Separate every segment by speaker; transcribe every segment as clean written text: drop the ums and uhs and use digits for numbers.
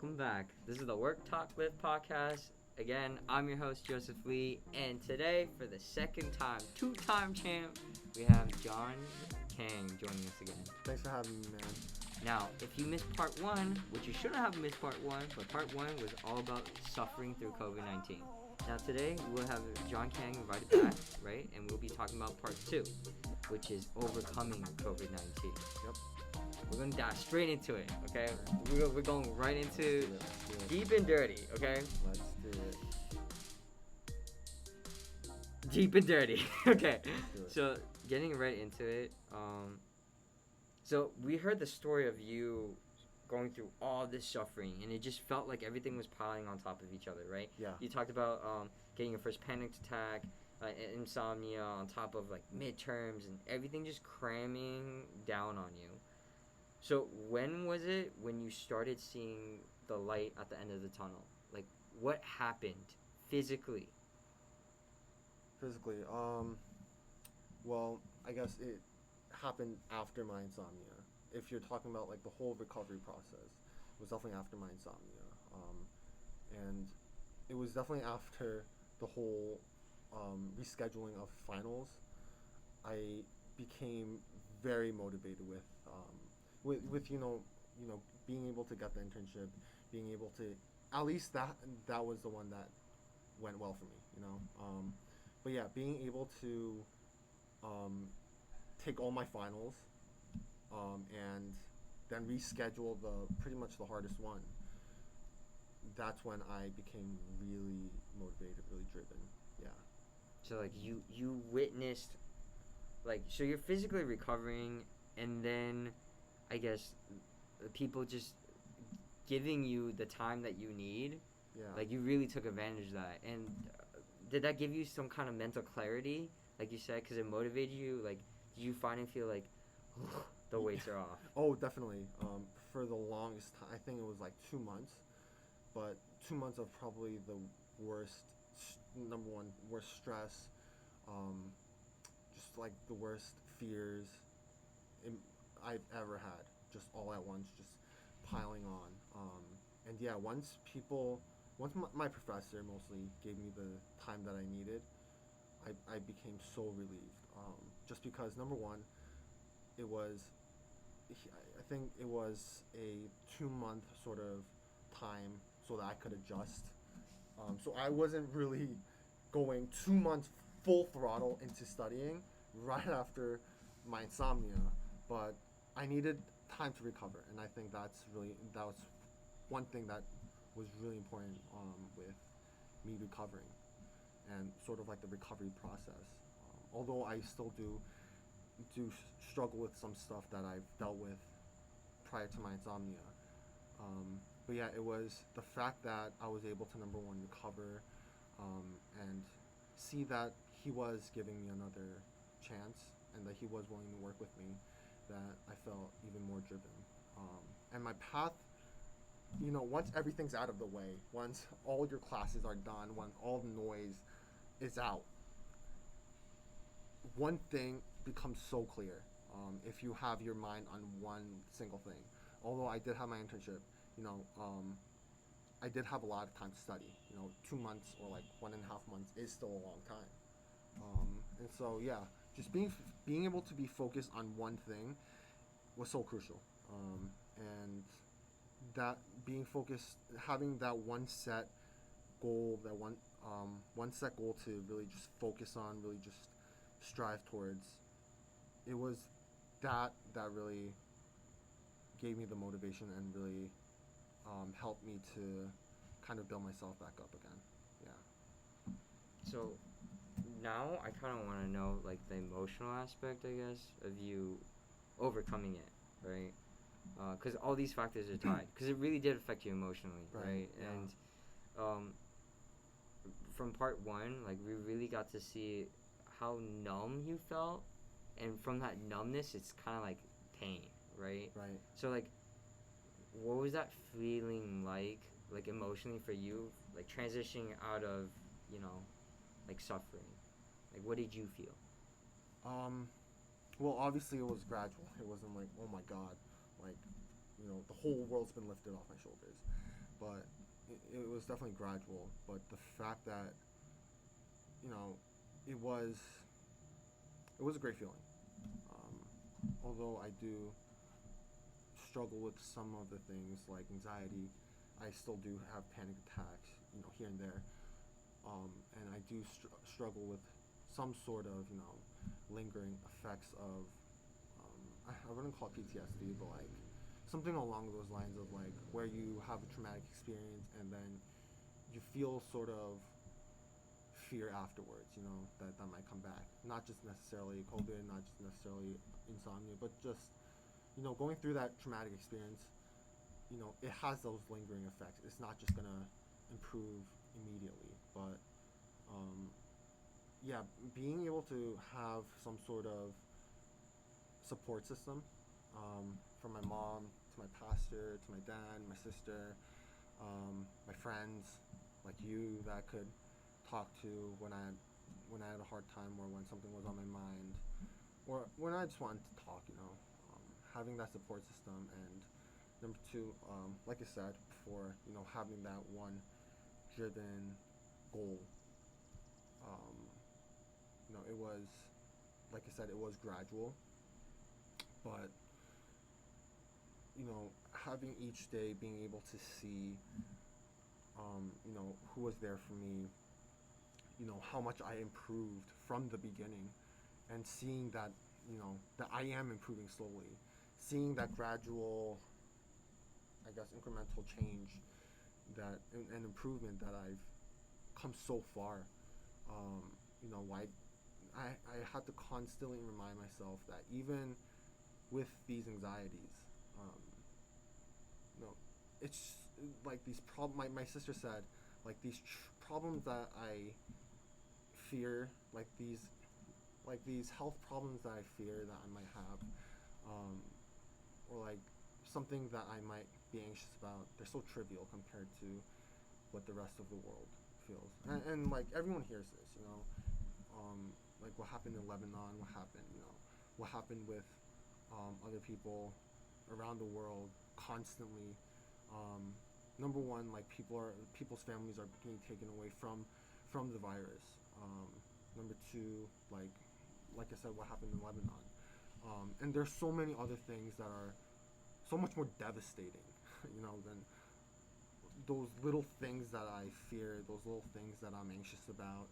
Speaker 1: welcome back. This is the Work.Talk.Lift Podcast. Again, I'm your host, Joseph Lee, and today, for the second time, two-time champ, we have John Kang joining us again.
Speaker 2: Thanks for having me, man.
Speaker 1: Now, if you missed part one, which you shouldn't have missed part one, but part one was all about suffering through COVID-19. Now today, we'll have John Kang invited back, right? And we'll be talking about part two, which is overcoming COVID-19.
Speaker 2: Yep.
Speaker 1: We're going to dive straight into it, okay? We're going right into deep and dirty, okay?
Speaker 2: Let's do it.
Speaker 1: Deep and dirty, okay?
Speaker 2: Do it.
Speaker 1: So, getting right into it, so we heard the story of you going through all this suffering, and it just felt like everything was piling on top of each other, right?
Speaker 2: Yeah.
Speaker 1: You talked about getting your first panic attack, insomnia on top of like midterms, and everything just cramming down on you. So when was it when you started seeing the light at the end of the tunnel? Like, what happened physically?
Speaker 2: Physically, well, I guess it happened after my insomnia. If you're talking about like the whole recovery process, it was definitely after my insomnia. And it was definitely after the whole rescheduling of finals. I became very motivated with being able to get the internship, being able to, at least that was the one that went well for me, but yeah, being able to take all my finals and then reschedule pretty much the hardest one. That's when I became really motivated, really driven. Yeah.
Speaker 1: So like you witnessed, like, so you're physically recovering, and then I guess people just giving you the time that you need.
Speaker 2: Yeah.
Speaker 1: Like, you really took advantage of that. And did that give you some kind of mental clarity, like you said, because it motivated you? Like, did you finally feel like the weights are off?
Speaker 2: Oh, definitely. For the longest time, I think it was like 2 months, but 2 months of probably the worst, number one, worst stress, just like the worst fears I've ever had, just all at once, just piling on. And yeah, once my professor mostly gave me the time that I needed, I became so relieved. Just because, number one, I think it was a 2-month sort of time so that I could adjust. So I wasn't really going 2 months full throttle into studying right after my insomnia, but I needed time to recover, and I think that was one thing that was really important with me recovering and sort of like the recovery process. Although I still do struggle with some stuff that I've dealt with prior to my insomnia. But yeah, it was the fact that I was able to, number one, recover and see that he was giving me another chance and that he was willing to work with me, that I felt even more driven. And my path, once everything's out of the way, once all your classes are done, when all the noise is out, one thing becomes so clear if you have your mind on one single thing. Although I did have my internship, I did have a lot of time to study. 2 months or like 1.5 months is still a long time. And so yeah, just being able to be focused on one thing was so crucial. And that being focused, having that one set goal, that one set goal to really just focus on, really just strive towards, it was that really gave me the motivation and really helped me to kind of build myself back up again. Yeah.
Speaker 1: So now I kind of want to know, like, the emotional aspect, I guess, of you overcoming it, right? Because all these factors are tied, because it really did affect you emotionally, right?
Speaker 2: Yeah.
Speaker 1: And from part one, like, we really got to see how numb you felt, and from that numbness, it's kind of like pain, right?
Speaker 2: Right.
Speaker 1: So, like, what was that feeling like emotionally for you, like, transitioning out of, like, suffering? Like, what did you feel?
Speaker 2: Well, obviously it was gradual. It wasn't like, oh my God, like, the whole world's been lifted off my shoulders. but it was definitely gradual. But the fact that, it was a great feeling. Although I do struggle with some of the things like anxiety, I still do have panic attacks, here and there. And I do struggle with some sort of, lingering effects of, I wouldn't call it PTSD, but like something along those lines of like where you have a traumatic experience and then you feel sort of fear afterwards, that might come back. Not just necessarily COVID, not just necessarily insomnia, but just, going through that traumatic experience, it has those lingering effects. It's not just going to improve immediately, but being able to have some sort of support system, from my mom to my pastor to my dad, my sister, my friends like you that I could talk to when I had a hard time or when something was on my mind or when I just wanted to talk, having that support system. And number two, like I said before, having that one driven goal. It was, like I said, it was gradual, but having each day being able to see, who was there for me, how much I improved from the beginning, and seeing that, that I am improving slowly, seeing that gradual, I guess, incremental change that and improvement that I've come so far. I had to constantly remind myself that even with these anxieties, it's like these my sister said, like these problems that I fear, like these health problems that I fear that I might have, or like something that I might be anxious about, they're so trivial compared to what the rest of the world feels. And like everyone hears this, like what happened in Lebanon, what happened with other people around the world constantly. Number one, like people's families are being taken away from the virus. Number two, like I said, what happened in Lebanon. And there's so many other things that are so much more devastating, than those little things that I fear, those little things that I'm anxious about.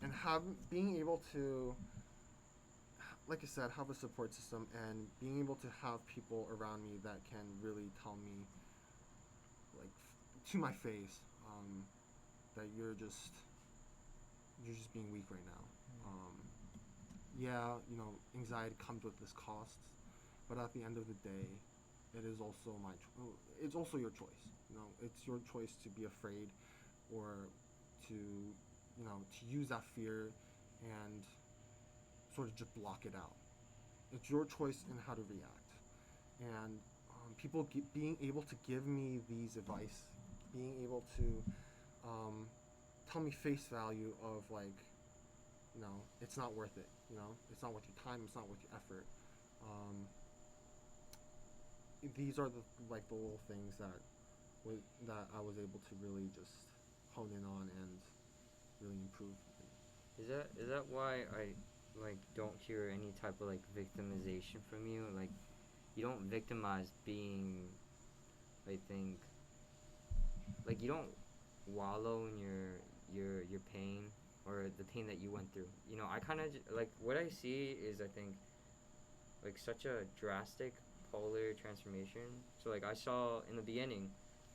Speaker 2: And being able to, like I said, have a support system and being able to have people around me that can really tell me, like, to my face, that you're just being weak right now. Anxiety comes with this cost, but at the end of the day, it is also it's also your choice. It's your choice to be afraid or to use that fear and sort of just block it out. It's your choice in how to react. And people being able to give me these advice, being able to tell me face value of like, it's not worth it. It's not worth your time. It's not worth your effort. These are the little things that I was able to really just hone in on and really improve.
Speaker 1: Is that why I don't hear any type of victimization from you? Like, you don't victimize being, I think, like you don't wallow in your pain or the pain that you went through. I kind of what I see is, I think, such a drastic polar transformation. So I saw in the beginning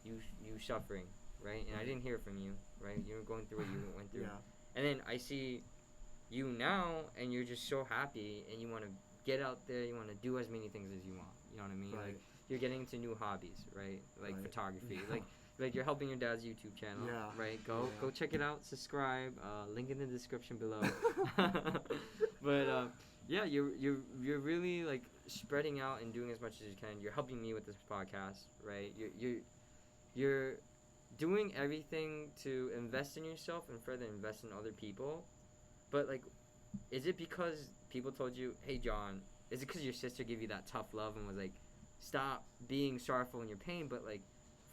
Speaker 1: you suffering, right? And I didn't hear from you, right? You were going through what you went through.
Speaker 2: Yeah.
Speaker 1: And then I see you now, and you're just so happy, and you want to get out there, you want to do as many things as you want. You know what I mean?
Speaker 2: Right.
Speaker 1: Like, you're getting into new hobbies, right? Like
Speaker 2: Right.
Speaker 1: photography. Like you're helping your dad's YouTube channel,
Speaker 2: Yeah.
Speaker 1: right? Go check it out, subscribe, link in the description below. But you're really spreading out and doing as much as you can. You're helping me with this podcast, right? You're doing everything to invest in yourself and further invest in other people. But is it because people told you, hey John, is it because your sister gave you that tough love and was like, stop being sorrowful in your pain? But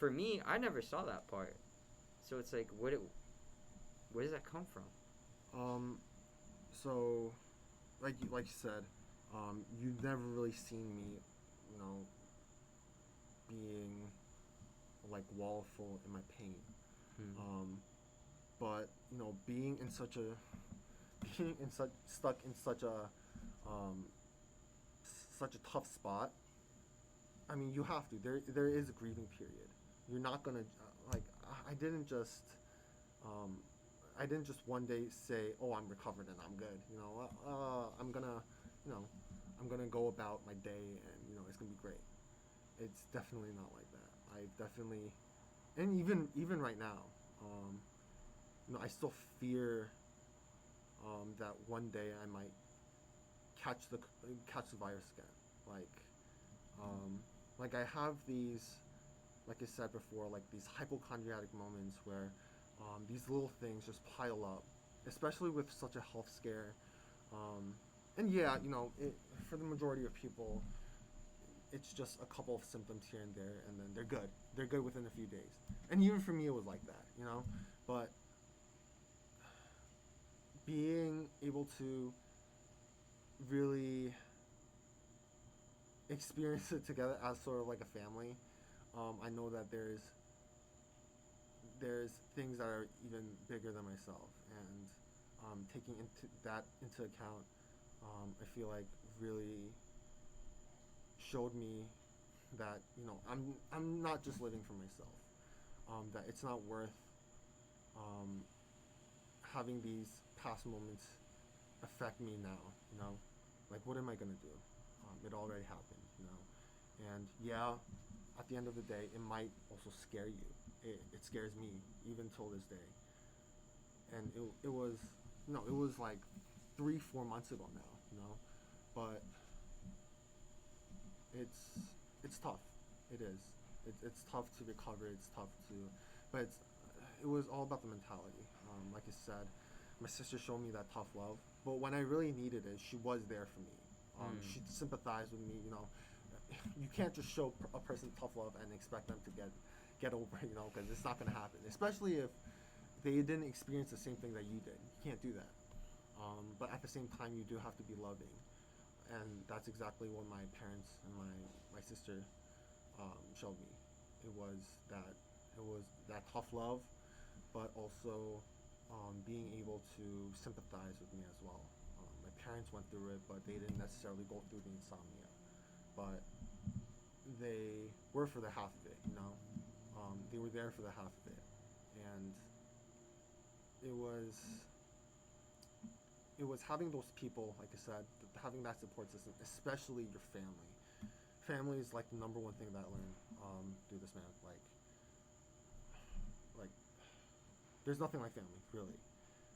Speaker 1: for me, I never saw that part. So it's like, where does that come from?
Speaker 2: So, like you said, you've never really seen me, being like wallowful in my pain. But being in such a stuck in such a tough spot. I mean, you have to. There is a grieving period. You're not gonna like. I didn't just. I didn't just one day say, "Oh, I'm recovered and I'm good." I'm gonna, I'm gonna go about my day and it's gonna be great. It's definitely not like that. I definitely, and even right now, I still fear that one day I might catch the virus again. Like I have these, like I said before, like these hypochondriatic moments where these little things just pile up, especially with such a health scare. And yeah, for the majority of people, it's just a couple of symptoms here and there, and then they're good. They're good within a few days. And even for me, it was like that, But being able to really experience it together as sort of like a family, I know that there's things that are even bigger than myself, and taking into account, I feel like really showed me that I'm not just living for myself. That it's not worth having these past moments affect me now. Like what am I gonna do? It already happened, And yeah, at the end of the day, it might also scare you. It scares me even till this day. And it was like 3-4 months ago now, But it's tough. It is. It's tough to recover. It's tough to, but it was all about the mentality. Like I said, my sister showed me that tough love. But when I really needed it, she was there for me. She sympathized with me. You can't just show a person tough love and expect them to get over it, because it's not going to happen. Especially if they didn't experience the same thing that you did. You can't do that. But at the same time, you do have to be loving. And that's exactly what my parents and my sister showed me. It was that tough love, but also being able to sympathize with me as well. My parents went through it, but they didn't necessarily go through the insomnia. But they were for the half of it, They were there for the half of it. And it was having those people, like I said, having that support system, especially your family. Family is like the number one thing that I learned through this, man. Like, there's nothing like family, really.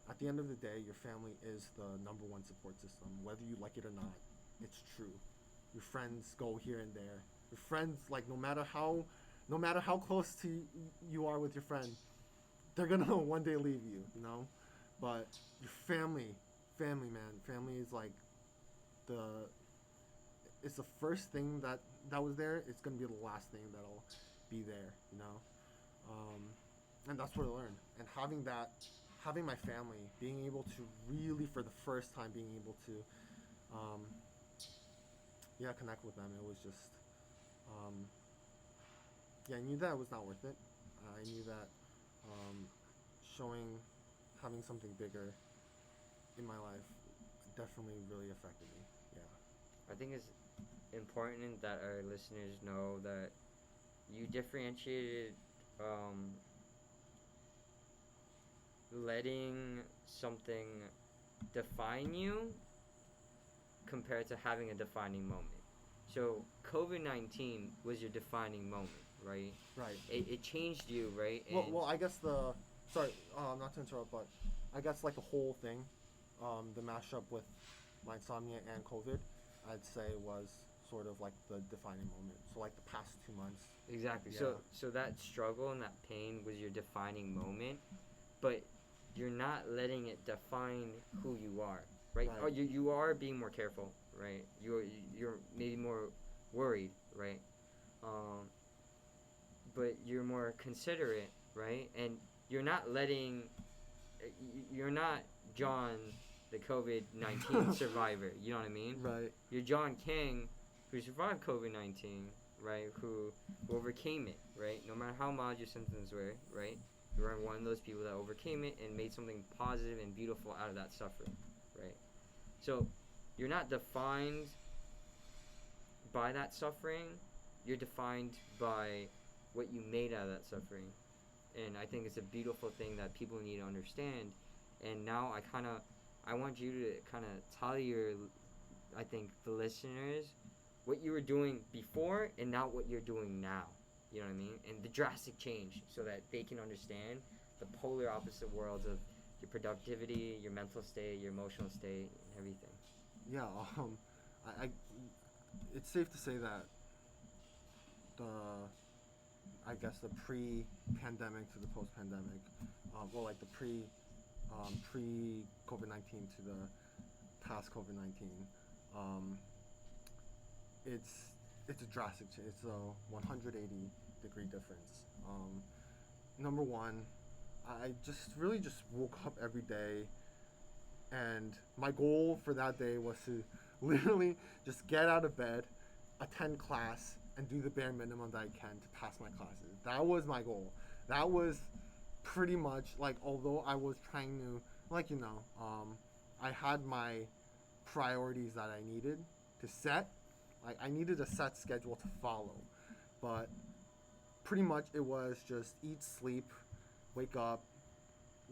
Speaker 2: At the end of the day, your family is the number one support system, whether you like it or not. It's true. Your friends go here and there. Your friends, like, no matter how close to you are with your friend, they're gonna one day leave you, But your family, man, family is like it's the first thing that was there. It's gonna be the last thing that'll be there, And that's what I learned. And having my family, being able to really, for the first time, being able to, connect with them. It was just, I knew that it was not worth it. I knew that having something bigger in my life definitely really affected me. Yeah.
Speaker 1: I think it's important that our listeners know that you differentiated letting something define you compared to having a defining moment. So COVID-19 was your defining moment, right?
Speaker 2: Right.
Speaker 1: It changed you, right?
Speaker 2: Well, I guess sorry, not to interrupt, but I guess like the whole thing, the mashup with my insomnia and COVID, I'd say was sort of like the defining moment. So like the past 2 months.
Speaker 1: Exactly.
Speaker 2: Yeah.
Speaker 1: So that struggle and that pain was your defining moment, but you're not letting it define who you are, right?
Speaker 2: Right.
Speaker 1: Oh, you are being more careful, right? You're maybe more worried, right? but you're more considerate, right? And you're not you're not John, the COVID-19 survivor. You know what I mean?
Speaker 2: Right.
Speaker 1: You're John Kang, who survived COVID-19, right? Who overcame it, right? No matter how mild your symptoms were, right? You were one of those people that overcame it and made something positive and beautiful out of that suffering, right? So you're not defined by that suffering. You're defined by what you made out of that suffering. And I think it's a beautiful thing that people need to understand. And now I want you to kind of tell the listeners what you were doing before and now what you're doing now. You know what I mean? And the drastic change so that they can understand the polar opposite worlds of your productivity, your mental state, your emotional state, and everything.
Speaker 2: Yeah. It's safe to say that I guess the pre-pandemic to the post-pandemic, like the pre-COVID-19 to the past COVID-19, it's a drastic change. It's a 180-degree difference. Number one, I just woke up every day, and my goal for that day was to literally just get out of bed, attend class, and do the bare minimum that I can to pass my classes. That was my goal. That was pretty much, like, although I was trying to, like, I had my priorities that I needed to set. Like, I needed a set schedule to follow. But pretty much it was just eat, sleep, wake up,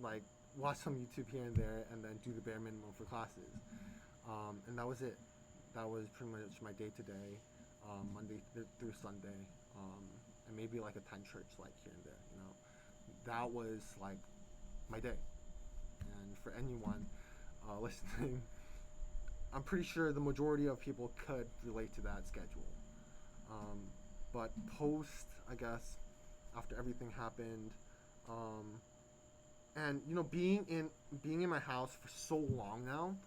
Speaker 2: like, watch some YouTube here and there, and then do the bare minimum for classes. And that was it. That was pretty much my day-to-day, Monday through Sunday, and maybe like attend church, like, here and there, That was, like, my day. And for anyone listening, I'm pretty sure the majority of people could relate to that schedule. But post, I guess, after everything happened, and being in my house for so long now,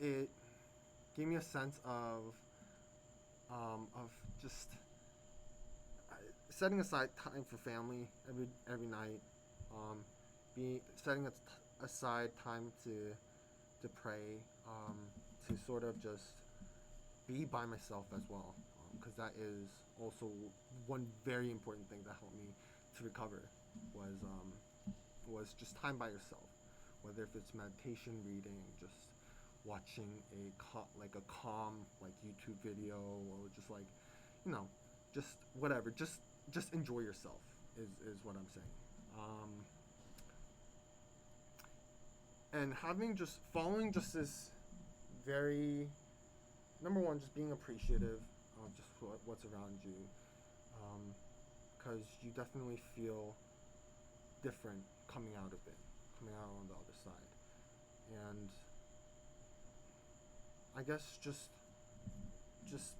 Speaker 2: it gave me a sense of just setting aside time for family every night, setting aside time to pray, to sort of just be by myself as well, because that is also one very important thing that helped me to recover was just time by yourself, whether if it's meditation, reading, just watching a calm like YouTube video, or just like just whatever, just enjoy yourself is what I'm saying. And following just this very, number one, just being appreciative of just what's around you, because you definitely feel different coming out on the other side. And I guess just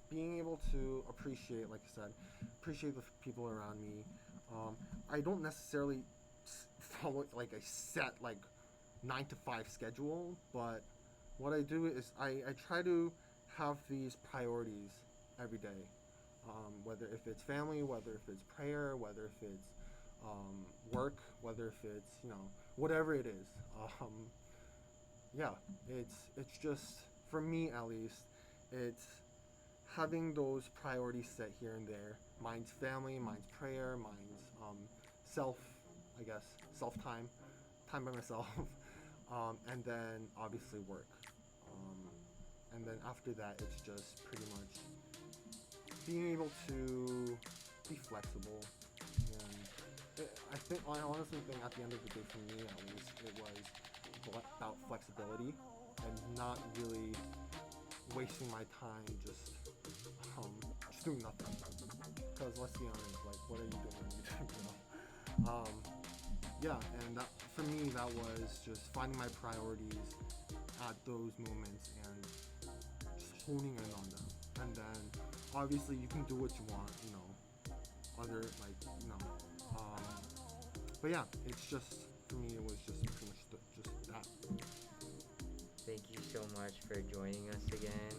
Speaker 2: being able to appreciate, like I said, appreciate the people around me. I don't necessarily follow like a set 9 to 5 schedule, but what I do is I try to have these priorities every day, whether if it's family, whether if it's prayer, whether if it's work, whether if it's whatever it is. It's just, for me at least, it's having those priorities set here and there. Mine's family, mine's prayer, mine's self time by myself, and then obviously work. And then after that, it's just pretty much being able to be flexible. And I honestly think at the end of the day, for me at least, it was about flexibility and not really wasting my time just doing nothing. Because let's be honest, what are you doing? And that, for me, that was just finding my priorities at those moments and just honing in on them. And then obviously you can do what you want, but yeah, it's just, for me, it was just pretty much just that.
Speaker 1: Thank you so much for joining us again.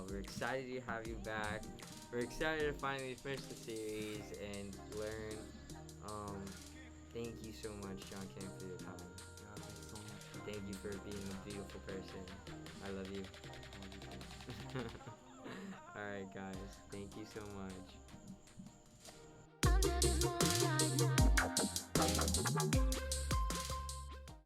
Speaker 1: We're excited to have you back. we're excited to finally finish the series and learn. Thank you so much, John Kang, for your time.
Speaker 2: Yeah, thanks so much.
Speaker 1: Thank you for being a beautiful person. I love you. Alright, guys. Thank you so much.